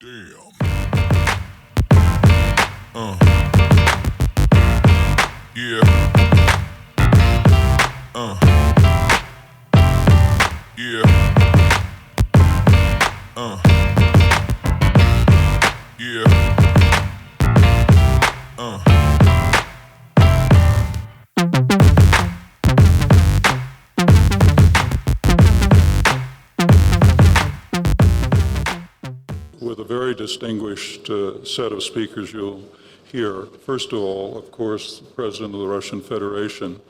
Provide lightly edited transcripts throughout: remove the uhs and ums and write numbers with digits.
Damn. Yeah. Yeah. Yeah. With a very distinguished set of speakers you'll hear. First of all, of course, the President of the Russian Federation.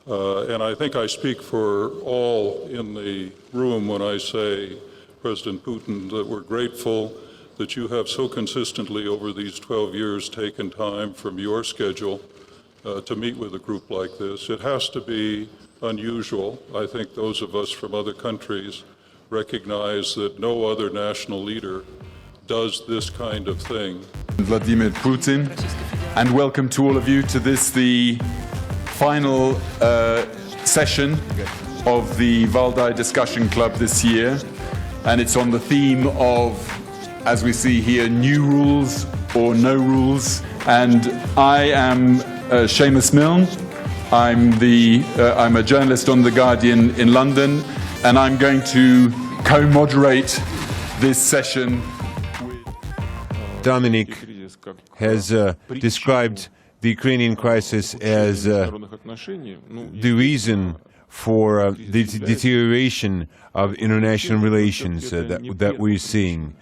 And I think I speak for all in the room when I say, President Putin, that we're grateful that you have so consistently over these 12 years taken time from your schedule to meet with a group like this. It has to be unusual. I think those of us from other countries recognize that no other national leader does this kind of thing. Vladimir Putin, and welcome to all of you to this, the final session of the Valdai Discussion Club this year, and it's on the theme of, as we see here, new rules or no rules. And I am Seamus Milne. I'm a journalist on The Guardian in London, and I'm going to co-moderate this session. Dominic has described the Ukrainian crisis as the reason for the deterioration of international relations that we're seeing.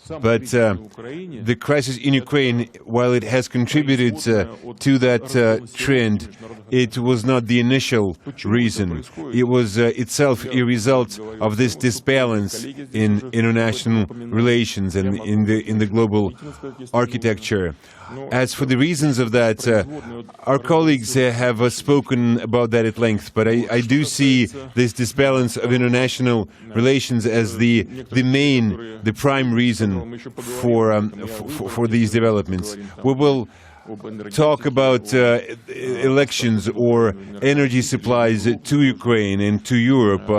But the crisis in Ukraine, while it has contributed to that trend, it was not the initial reason. It was itself a result of this disbalance in international relations and in the global architecture. As for the reasons of that, our colleagues have spoken about that at length, but I do see this disbalance of international relations as the prime reason for these developments. We will talk about elections or energy supplies to Ukraine and to Europe,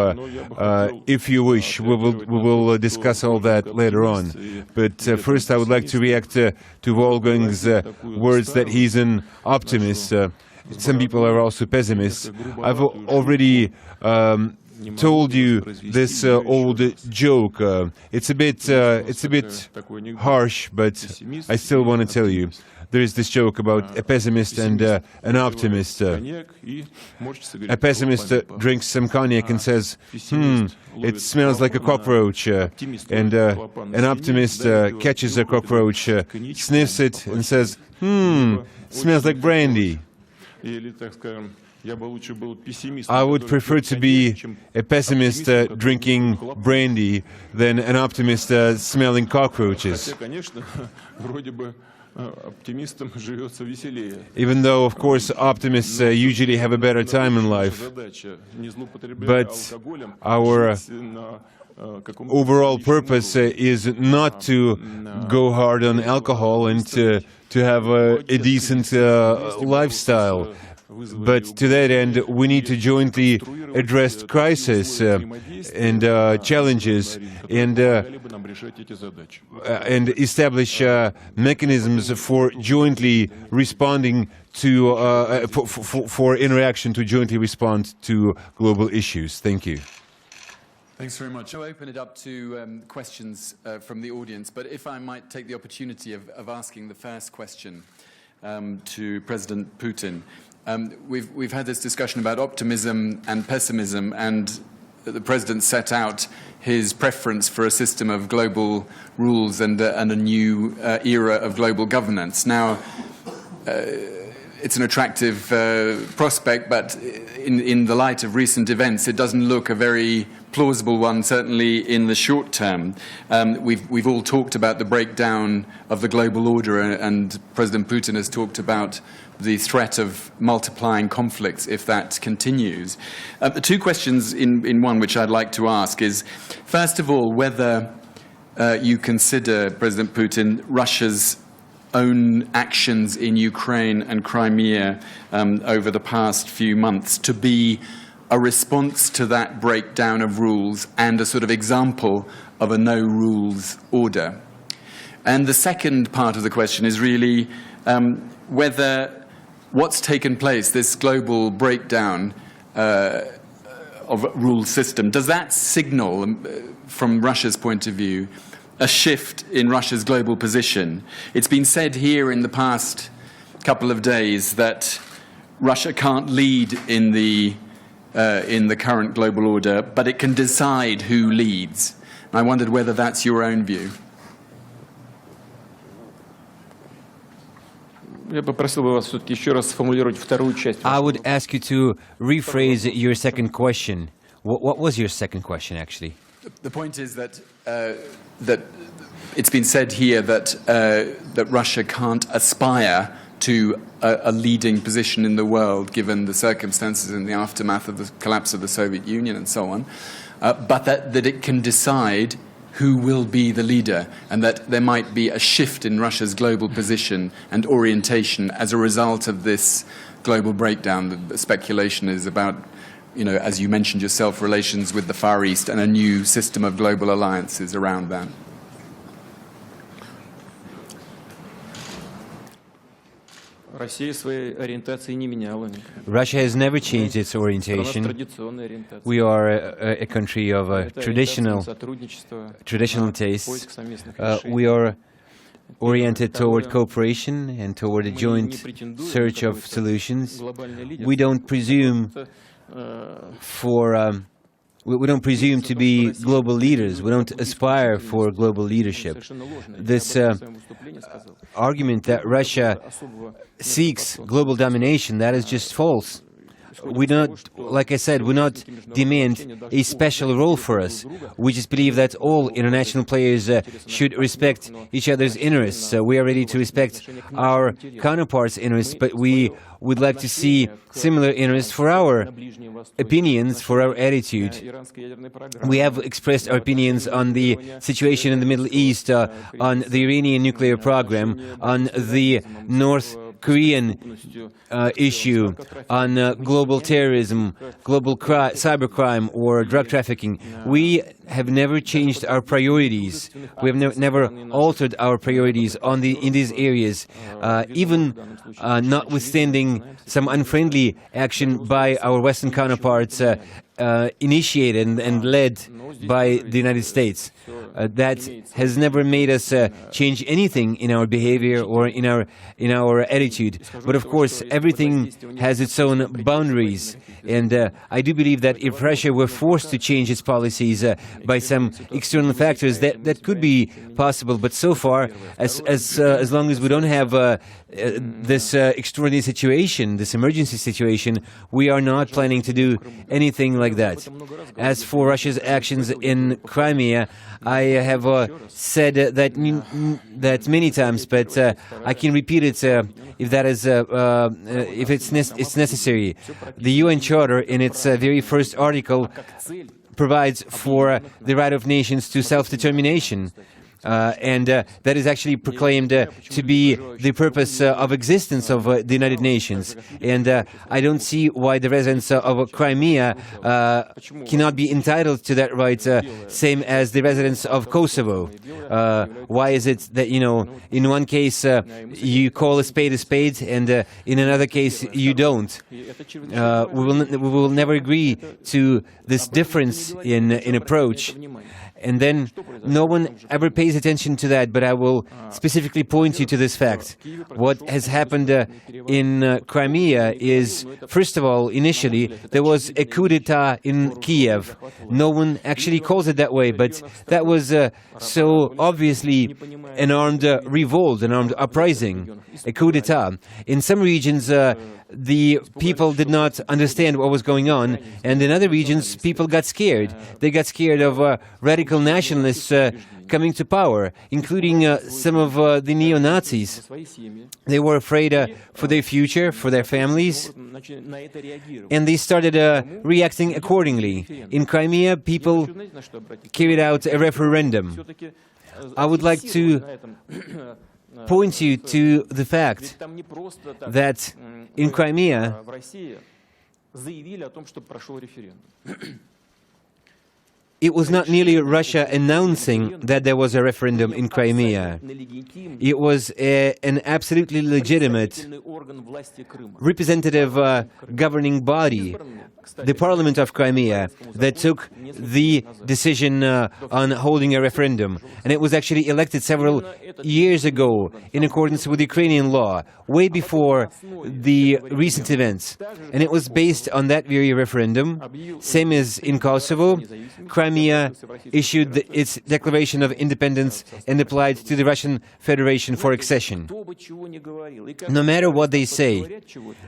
if you wish. We will discuss all that later on. But first I would like to react to Wolfgang's words that he's an optimist. Some people are also pessimists. I've already told you this old joke. It's a bit harsh, but I still want to tell you. There is this joke about a pessimist and an optimist. A pessimist drinks some cognac and says, it smells like a cockroach. And an optimist catches a cockroach, sniffs it and says, smells like brandy. I would prefer to be a pessimist drinking brandy than an optimist smelling cockroaches. Even though, of course, optimists usually have a better time in life, but our overall purpose is not to go hard on alcohol and to have a decent lifestyle. But to that end, we need to jointly address crisis and challenges and establish mechanisms for jointly responding to for interaction to jointly respond to global issues. Thank you. Thanks very much. I'll open it up to questions from the audience, but if I might take the opportunity of asking the first question to President Putin. We've had this discussion about optimism and pessimism, and the President set out his preference for a system of global rules and a new era of global governance. Now, it's an attractive prospect, but in the light of recent events, it doesn't look a very plausible one, certainly in the short term. We've all talked about the breakdown of the global order, and President Putin has talked about the threat of multiplying conflicts if that continues. The two questions in one which I'd like to ask is, first of all, whether you consider, President Putin, Russia's own actions in Ukraine and Crimea over the past few months to be a response to that breakdown of rules and a sort of example of a no-rules order. And the second part of the question is really whether what's taken place, this global breakdown of a rule system, does that signal, from Russia's point of view, a shift in Russia's global position? It's been said here in the past couple of days that Russia can't lead in the current global order, but it can decide who leads. And I wondered whether that's your own view. Я попросил бы вас все-таки еще раз сформулировать вторую часть. I would ask you to rephrase your second question. What was your second question, actually? The point is that that it's been said here that that Russia can't aspire to a leading position in the world, given the circumstances in the aftermath of the collapse of the Soviet Union and so on, but that it can decide who will be the leader, and that there might be a shift in Russia's global position and orientation as a result of this global breakdown. The speculation is about, as you mentioned yourself, relations with the Far East and a new system of global alliances around that. Россия своей ориентации не меняла. Russia has never changed its orientation. We are a country of traditional tastes. We are oriented toward cooperation and toward a joint search of solutions. We don't presume we don't presume to be global leaders. We don't aspire for global leadership. This argument that Russia seeks global domination, that is just false. We don't, like I said, we not demand a special role for us. We just believe that all international players should respect each other's interests. We are ready to respect our counterparts' interests, but we would like to see similar interests for our opinions, for our attitude. We have expressed our opinions on the situation in the Middle East, on the Iranian nuclear program, on the North Korean issue, on global terrorism, global cybercrime, or drug trafficking. We have never changed our priorities. We have never altered our priorities in these areas, even notwithstanding some unfriendly action by our Western counterparts, initiated and led by the United States. That has never made us change anything in our behavior or in our attitude. But of course, everything has its own boundaries, and I do believe that if Russia were forced to change its policies by some external factors, that could be possible. But so far, as long as we don't have this extraordinary situation, this emergency situation, we are not planning to do anything like that. As for Russia's actions in Crimea, I have said that many times, but I can repeat it if that is if it's necessary. The UN Charter, in its very first article, provides for the right of nations to self-determination. And that is actually proclaimed to be the purpose of existence of the United Nations. And I don't see why the residents of Crimea cannot be entitled to that right, same as the residents of Kosovo. Why is it that, in one case you call a spade, and in another case you don't? We will never agree to this difference in approach. And then no one ever pays attention to that, but I will specifically point you to this fact. What has happened in Crimea is, first of all, initially, there was a coup d'etat in Kiev. No one actually calls it that way, but that was so obviously an armed revolt, an armed uprising, a coup d'etat. In some regions, the people did not understand what was going on, and in other regions, people got scared. They got scared of radical nationalists coming to power, including some of the neo-Nazis. They were afraid for their future, for their families, and they started reacting accordingly. In Crimea, people carried out a referendum. I would like to point you to the fact that in Crimea, it was not merely Russia announcing that there was a referendum in Crimea. It was an absolutely legitimate representative governing body, the Parliament of Crimea, that took the decision on holding a referendum. And it was actually elected several years ago in accordance with Ukrainian law, way before the recent events. And it was based on that very referendum, same as in Kosovo. Crimea issued its declaration of independence and applied to the Russian Federation for accession. No matter what they say,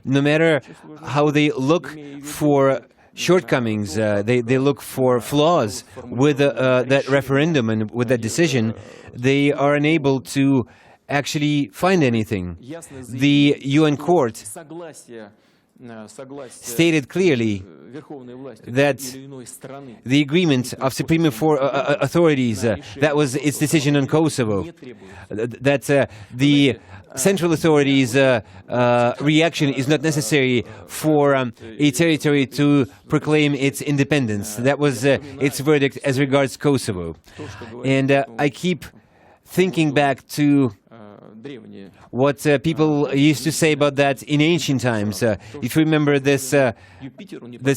no matter how they look for shortcomings, they look for flaws with that referendum and with that decision, they are unable to actually find anything. The UN court stated clearly that the agreement of supreme authorities, that was its decision on Kosovo, that the central authorities' reaction is not necessary for a territory to proclaim its independence. That was its verdict as regards Kosovo. And I keep thinking back to what people used to say about that in ancient times. If you remember this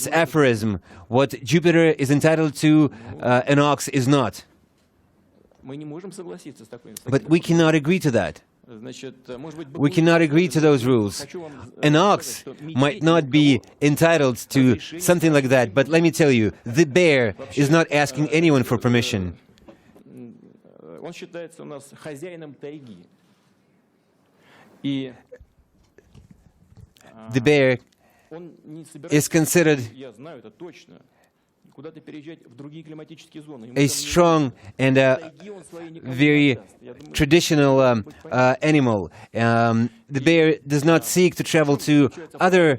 aphorism, what Jupiter is entitled to, an ox is not. But we cannot agree to that. We cannot agree to those rules. An ox might not be entitled to something like that, but let me tell you, the bear is not asking anyone for permission. The bear is considered a strong and very traditional animal. The bear does not seek to travel to other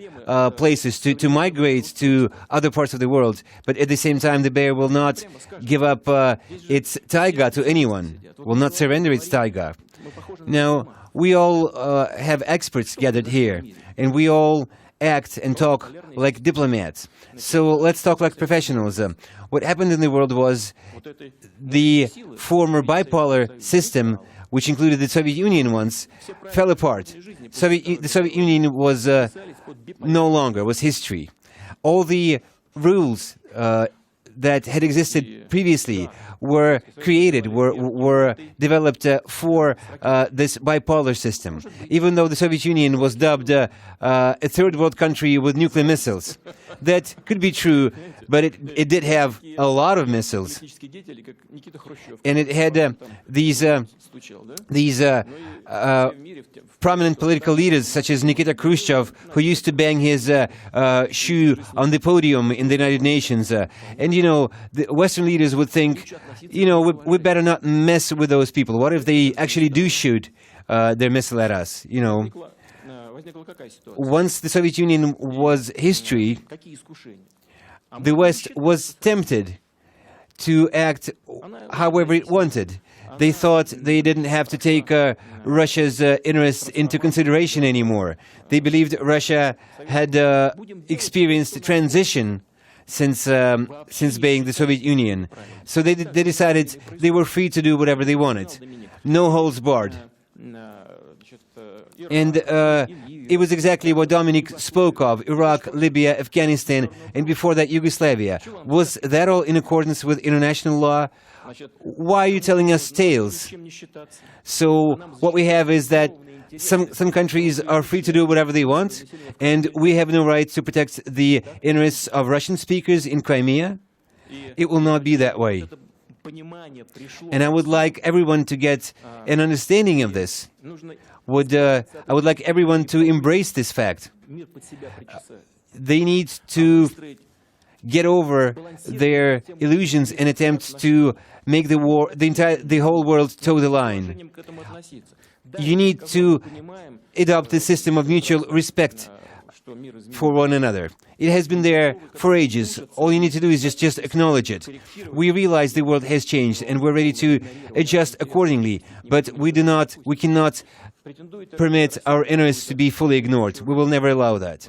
places, to migrate to other parts of the world, but at the same time the bear will not give up its taiga to anyone, will not surrender its taiga. Now, we all have experts gathered here, and we all act and talk like diplomats. So let's talk like professionals. What happened in the world was the former bipolar system, which included the Soviet Union once, fell apart. The Soviet Union was no longer, was history. All the rules that had existed previously were created, were developed for this bipolar system, even though the Soviet Union was dubbed a third world country with nuclear missiles. That could be true, but it did have a lot of missiles. And it had these prominent political leaders, such as Nikita Khrushchev, who used to bang his shoe on the podium in the United Nations. And, you know, the Western leaders would think, you know, we better not mess with those people. What if they actually do shoot their missile at us, you know? Once the Soviet Union was history, the West was tempted to act however it wanted. They thought they didn't have to take Russia's interests into consideration anymore. They believed Russia had experienced a transition since being the Soviet Union. So they decided they were free to do whatever they wanted. No holds barred. And it was exactly what Dominic spoke of: Iraq, Libya, Afghanistan, and before that Yugoslavia. Was that all in accordance with international law? Why are you telling us tales? So what we have is that some countries are free to do whatever they want, and we have no right to protect the interests of Russian speakers in Crimea? It will not be that way. And I would like everyone to get an understanding of this. I would like everyone to embrace this fact. They need to get over their illusions and attempt to make the whole world toe the line. You need to adopt a system of mutual respect for one another. It has been there for ages. All you need to do is just acknowledge it. We realize the world has changed and we're ready to adjust accordingly, but we cannot permit our interests to be fully ignored. We will never allow that.